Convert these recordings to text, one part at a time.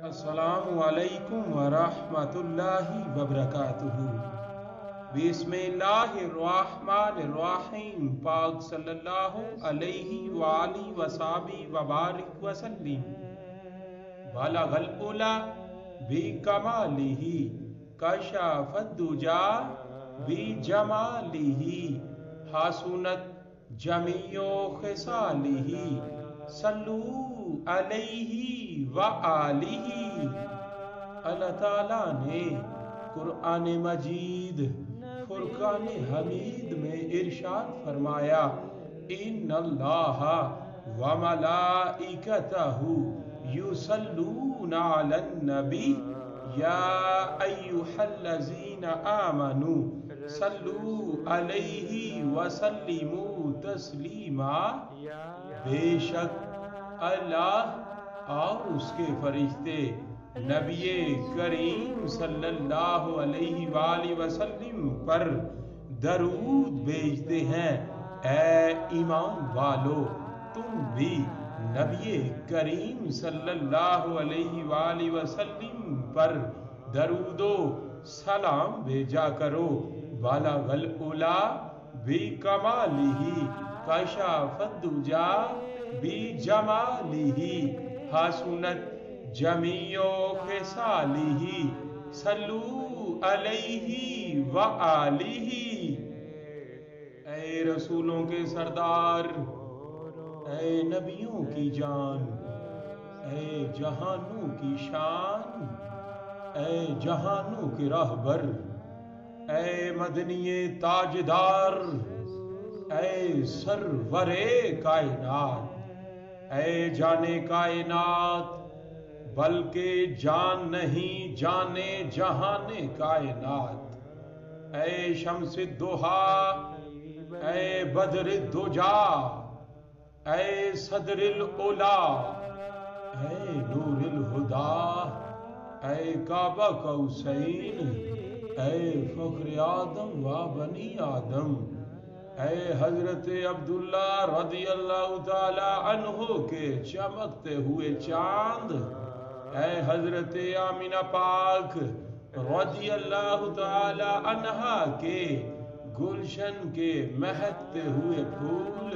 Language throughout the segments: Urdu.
السلام علیکم ورحمۃ اللہ وبرکاتہ۔ بسم اللہ الرحمن الرحیم۔ پاک صلی اللہ علیہ وآلہ وصحبہ وبارک وسلم۔ بلغ العلا بکمالہ، کشف الدجا بجمالہ، حسنت جمیع خصالہ، صلو علیہ وآلہ۔ اللہ تعالیٰ نے قرآن مجید فرقان حمید میں ارشاد فرمایا، ان اللہ وملائکتہ یصلون علی النبی یا ایہا الذین آمنوا صلوا علیہ وسلموا تسلیما۔ بے شک اللہ اور اس کے فرشتے نبی کریم صلی اللہ علیہ وآلہ وسلم پر درود بھیجتے ہیں۔ اے ایمان والو، تم بھی نبی کریم صلی اللہ علیہ وآلہ وسلم پر درود و سلام بھیجا کرو۔ بلغ العلا بکمالہ، کشف الدجا بجمالہ، حسنت جمیع خصالہ، صلو علیہ وآلہ۔ اے رسولوں کے سردار، اے نبیوں کی جان، اے جہانوں کی شان، اے جہانوں کے راہبر، اے مدنی تاجدار، اے سرور کائنات، اے جانے کائنات بلکہ جان نہیں جانے جہان کائنات، اے شمس الضحیٰ، اے بدر الدجا، اے صدر العلا، اے نور الہدیٰ، اے کعبہ قوسین، اے فخر آدم و بنی آدم، اے حضرت عبداللہ رضی اللہ تعالی عنہ کے چمکتے ہوئے چاند، اے حضرت آمینہ پاک رضی اللہ تعالی عنہا کے گلشن کے مہکتے ہوئے پھول،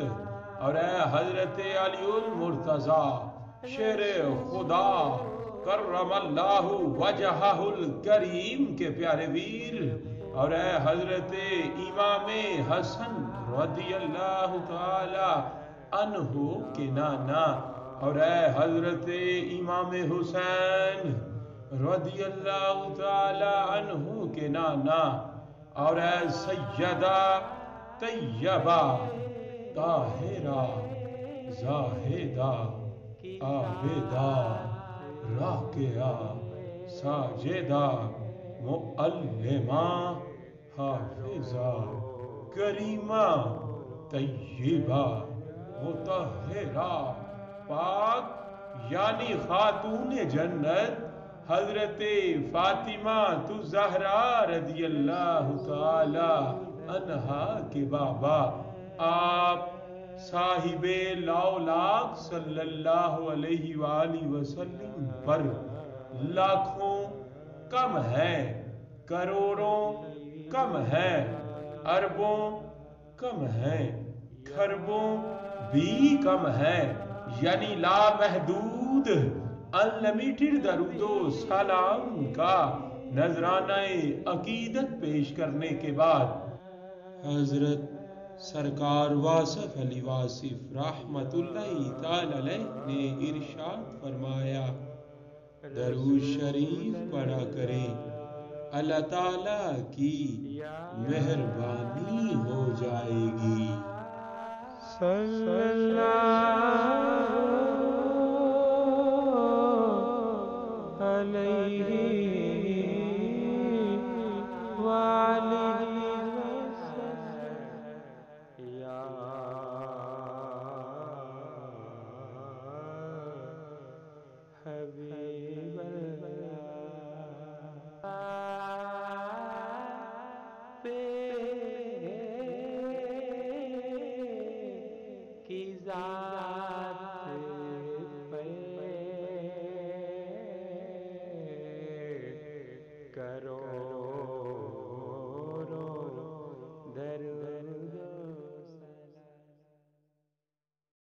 اور اے حضرت علی المرتضی شیر خدا کرم اللہ وجہہ الکریم کے پیارے ویر، اور اے حضرت امام حسن رضی اللہ تعالی عنہ کے نانا، اور اے حضرت امام حسین رضی اللہ تعالی عنہ کے نانا، اور اے سیدہ طیبہ طاہرہ زاہدہ عابدہ راکعہ ساجدہ معلمہ حافظہ کریمہ طیبہ مطہرہ پاک یعنی خاتون جنت حضرت فاطمہ الزہرا رضی اللہ تعالی عنہا کے بابا آپ صاحب لاولاق صلی اللہ علیہ وآلہ وسلم پر لاکھوں کم ہے، کروڑوں کم ہے، اربوں کم ہے، کھربوں بھی کم ہے، یعنی لامحدود انلیمیٹڈ درود و سلام کا نذرانہ عقیدت پیش کرنے کے بعد حضرت سرکار واصف علی واصف رحمت اللہ تعالی علیہ نے ارشاد فرمایا، درود شریف پڑھا کریں، اللہ تعالی کی مہربانی ہو جائے گی۔ صلی اللہ علیہ وآلہ وسلم۔